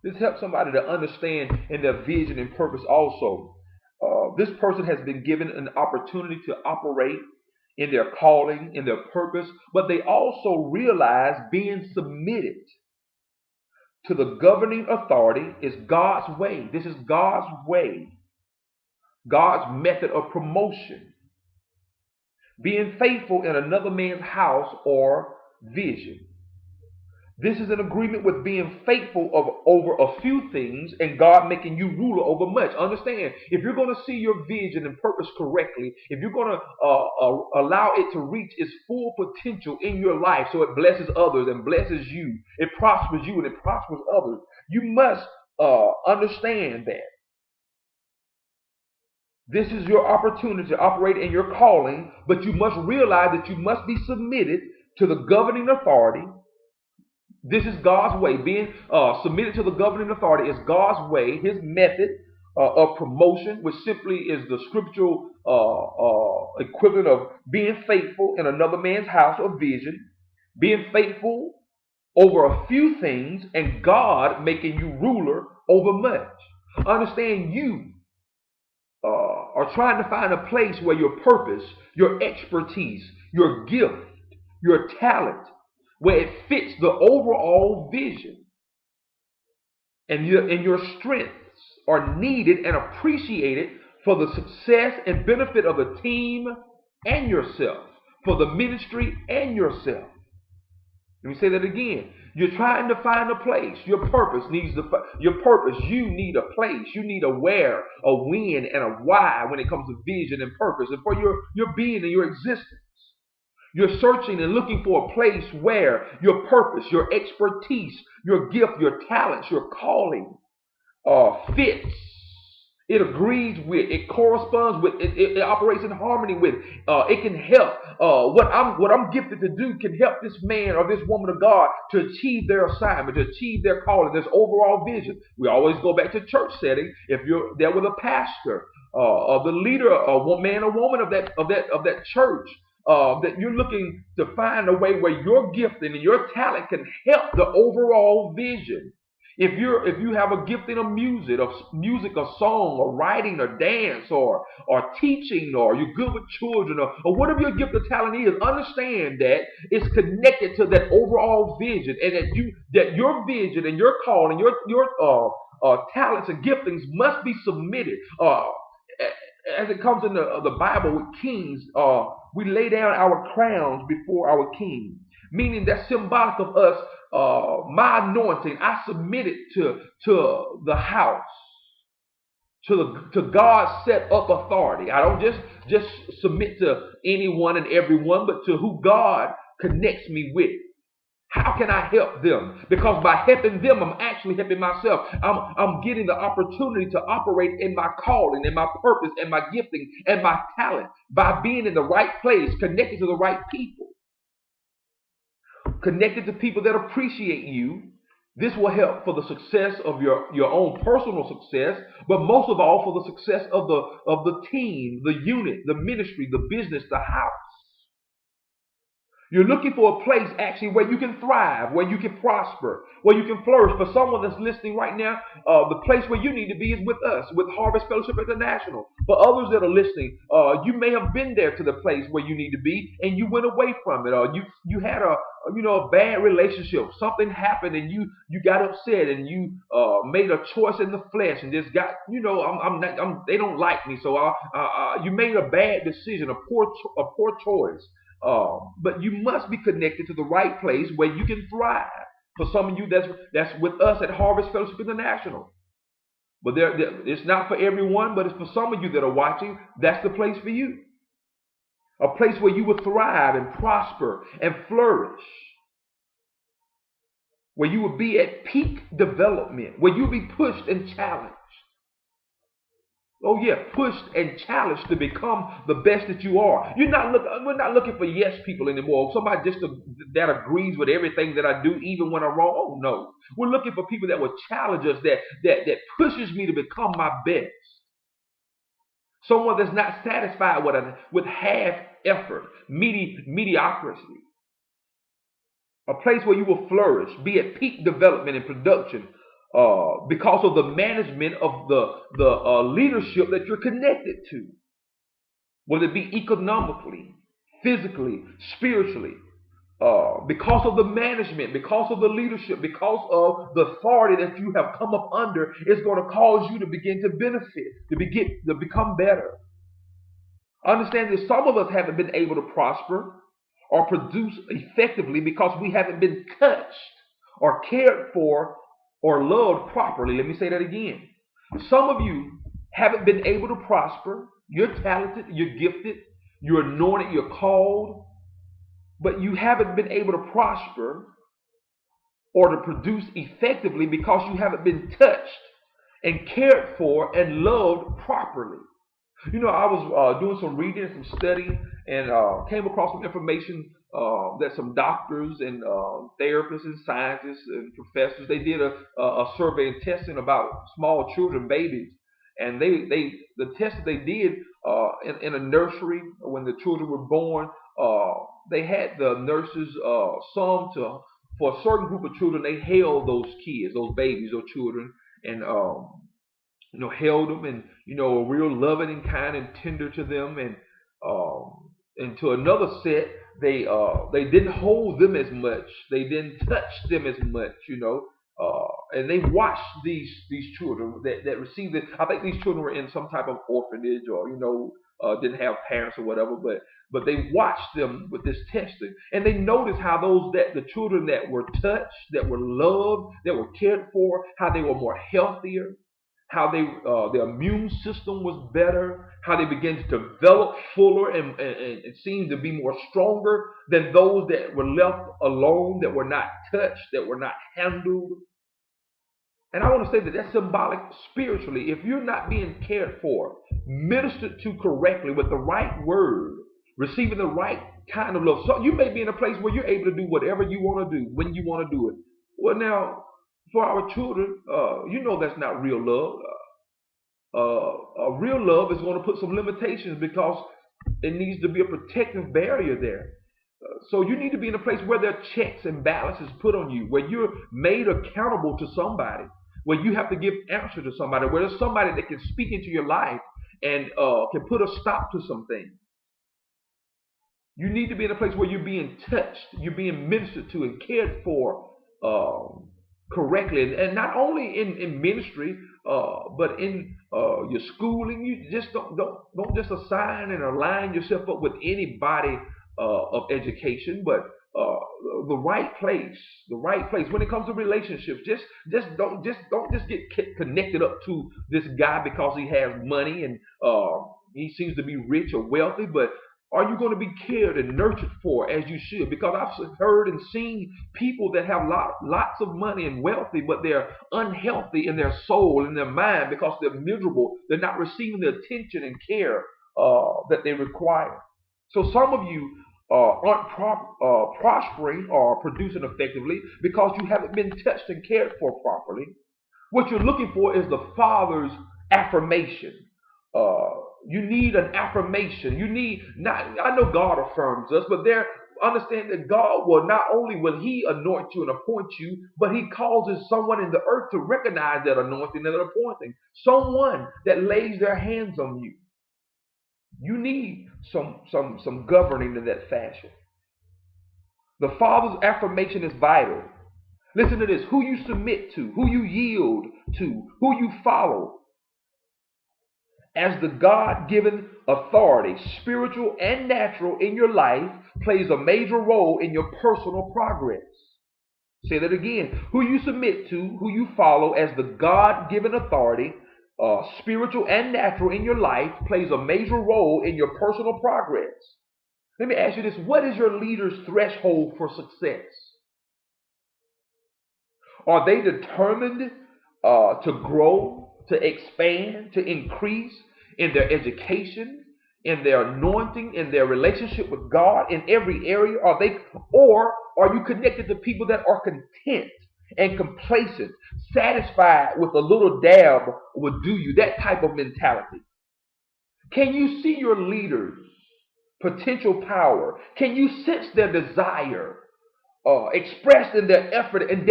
This helps somebody to understand in their vision and purpose also. This person has been given an opportunity to operate in their calling, in their purpose, but they also realize being submitted to the governing authority is God's way. This is God's way, God's method of promotion. Being faithful in another man's house or vision. This is an agreement with being faithful over a few things and God making you ruler over much. Understand, if you're going to see your vision and purpose correctly, if you're going to allow it to reach its full potential in your life so it blesses others and blesses you, it prospers you and it prospers others, you must understand that this is your opportunity to operate in your calling, but you must realize that you must be submitted to the governing authority. This is God's way. Being submitted to the governing authority is God's way, his method of promotion, which simply is the scriptural equivalent of being faithful in another man's house or vision, being faithful over a few things, and God making you ruler over much. Understand, you are trying to find a place where your purpose, your expertise, your gift, your talent, where it fits the overall vision, and your strengths are needed and appreciated for the success and benefit of the team and yourself, for the ministry and yourself. Let me say that again. You're trying to find a place. Your purpose. You need a place. You need a where, a when, and a why when it comes to vision and purpose, and for your being and your existence. You're searching and looking for a place where your purpose, your expertise, your gift, your talents, your calling fits. It agrees with, it corresponds with, it operates in harmony with. It can help. What I'm gifted to do can help this man or this woman of God to achieve their assignment, to achieve their calling, this overall vision. We always go back to church setting. If you're there with a pastor, or the leader, or man or woman of that church, that you're looking to find a way where your gifting and your talent can help the overall vision. If you have a gifting of music or song or writing or dance or teaching, or you're good with children, or whatever your gift or talent is, understand that it's connected to that overall vision, and that your vision and your calling, your talents and giftings must be submitted. As it comes in the Bible with kings, we lay down our crowns before our king, meaning that's symbolic of us. My anointing, I submit it to the house, to God's set up authority. I don't just submit to anyone and everyone, but to who God connects me with. How can I help them? Because by helping them, I'm actually helping myself. I'm getting the opportunity to operate in my calling, in my purpose, and my gifting, and my talent by being in the right place, connected to the right people, connected to people that appreciate you. This will help for the success of your own personal success, but most of all for the success of the team, the unit, the ministry, the business, the house. You're looking for a place actually where you can thrive, where you can prosper, where you can flourish. For someone that's listening right now, the place where you need to be is with us, with Harvest Fellowship International. For others that are listening, you may have been there to the place where you need to be, and you went away from it, or you had a bad relationship. Something happened, and you got upset, and you made a choice in the flesh, and just got they don't like me, so you made a bad decision, a poor choice. But you must be connected to the right place where you can thrive. For some of you, that's with us at Harvest Fellowship International. But it's not for everyone, but it's for some of you that are watching. That's the place for you. A place where you will thrive and prosper and flourish. Where you will be at peak development. Where you'll be pushed and challenged. Oh yeah, pushed and challenged to become the best that you are. We're not looking for yes people anymore. Somebody that agrees with everything that I do, even when I'm wrong. Oh no, we're looking for people that will challenge us, that pushes me to become my best. Someone that's not satisfied with half effort, mediocrity. A place where you will flourish, be at peak development and production, because of the management of the leadership that you're connected to, whether it be economically, physically, spiritually. Because of the management, because of the leadership, because of the authority that you have come up under, it's going to cause you to begin to benefit, to become better. Understand that some of us haven't been able to prosper or produce effectively because we haven't been touched or cared for or loved properly. Let me say that again. Some of you haven't been able to prosper. You're talented, you're gifted, you're anointed, you're called, but you haven't been able to prosper or to produce effectively because you haven't been touched and cared for and loved properly. You know, I was doing some reading, some studying, and came across some information that some doctors and therapists and scientists and professors, they did a survey and testing about small children, babies, and the test that they did in a nursery when the children were born, they had the nurses for a certain group of children, they held those kids, those babies, those children, and held them and, were real loving and kind and tender to them. And to another set, they didn't hold them as much. They didn't touch them as much, and they watched these children that received it. I think these children were in some type of orphanage or, didn't have parents or whatever, but they watched them with this testing, and they noticed how the children that were touched, that were loved, that were cared for, how they were more healthier, how their immune system was better, how they began to develop fuller and seemed to be more stronger than those that were left alone, that were not touched, that were not handled. And I want to say that that's symbolic spiritually. If you're not being cared for, ministered to correctly with the right word, receiving the right kind of love, so you may be in a place where you're able to do whatever you want to do when you want to do it. Well, now, for our children, that's not real love. Real love is going to put some limitations because it needs to be a protective barrier there. So you need to be in a place where there are checks and balances put on you, where you're made accountable to somebody, where you have to give answer to somebody, where there's somebody that can speak into your life and can put a stop to some things. You need to be in a place where you're being touched, you're being ministered to and cared for correctly, and not only in ministry, but in your schooling. You just don't just assign and align yourself up with anybody of education, but the right place, when it comes to relationships. Just don't get connected up to this guy because he has money and he seems to be rich or wealthy, but are you going to be cared and nurtured for as you should? Because I've heard and seen people that have lots of money and wealthy, but they're unhealthy in their soul and their mind because they're miserable. They're not receiving the attention and care that they require. So some of you aren't prospering or producing effectively because you haven't been touched and cared for properly. What you're looking for is the Father's affirmation. You need an affirmation. You need not. I know God affirms us, but understand that God will He anoint you and appoint you, but He causes someone in the earth to recognize that anointing and that appointing. Someone that lays their hands on you. You need some governing in that fashion. The Father's affirmation is vital. Listen to this: who you submit to, who you yield to, who you follow as the God-given authority, spiritual and natural, in your life plays a major role in your personal progress. Say that again. Who you submit to, who you follow as the God-given authority, spiritual and natural, in your life plays a major role in your personal progress. Let me ask you this: what is your leader's threshold for success? Are they determined to grow, to expand, to increase in their education, in their anointing, in their relationship with God, in every area? Or are you connected to people that are content and complacent, satisfied with a little dab will do you, that type of mentality? Can you see your leaders' potential power? Can you sense their desire expressed in their effort and dedication